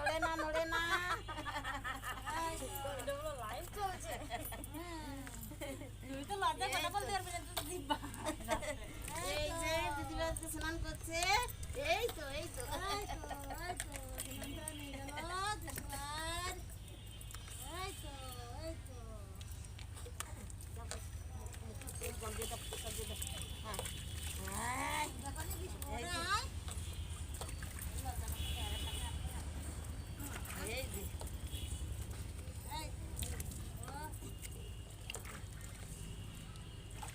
নড়ে না এটা হলো লাইভ চলছে। তুই তো লজ্জা কথা বলতে পারবি না, তুই দিব্যা। এই যে দিদিরা আজকে স্নান করছে এই তো এই তো, দিদিভাই নিয়ে গেল, দিদিভাই। এই তো। জল দিয়ে দাও, জল দিয়ে দাও। হ্যাঁ যখনই বৃষ্টি পড়ে, এই যে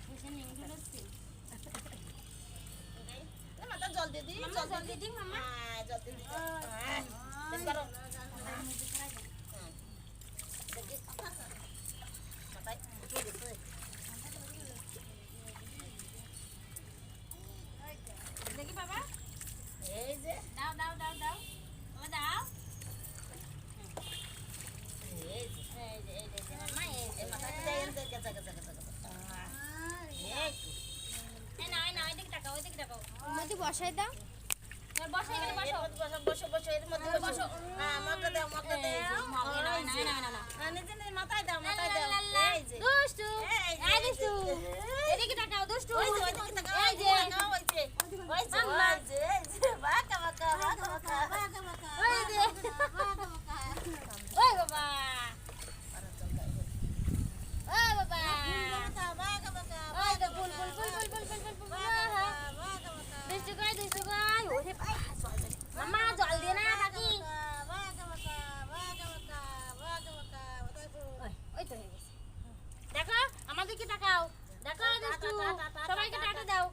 ভীষণ ইংরেজি হচ্ছে। না মাথা জল দিয়ে দিই মাম্মা, জল দিয়ে দিই, মাম্মা। হ্যাঁ জল দিয়ে দিই হ্যাঁ বেশ করো দেখি মাথায় উঠিয়ে দিতে দেখি বাবা, এই যে দাও। বাবা দাও। এই যে মামা এই যে মাথা দিয়ে এনে গেছে এই তো এই না, ওইদিকে তাকাও। মধ্যে বসাই দাও। বসো, এখানে বসো। বসো এর মধ্যে বসো হ্যাঁ মগটা দাও না নিজে নিজে মাথায় দাও এই যে দুষ্টু, এই যে, এই দুষ্টু। এদিকে তাকাও, দুষ্টু। ওই যে ওইদিকে তাকাও এই যে। ওই যে বাঁকা ওই যে। ওই বাবা। ওই বাবা। ওই তো ফুল। দুষ্টু কই। ওরে ভাই। মাম্মা জল দিয়ে না কাকি। ওই তো হয়ে গেছে। দেখো আমাদেরকে তাকাও। দেখো দুষ্টু, সবাইকে টাটা দাও।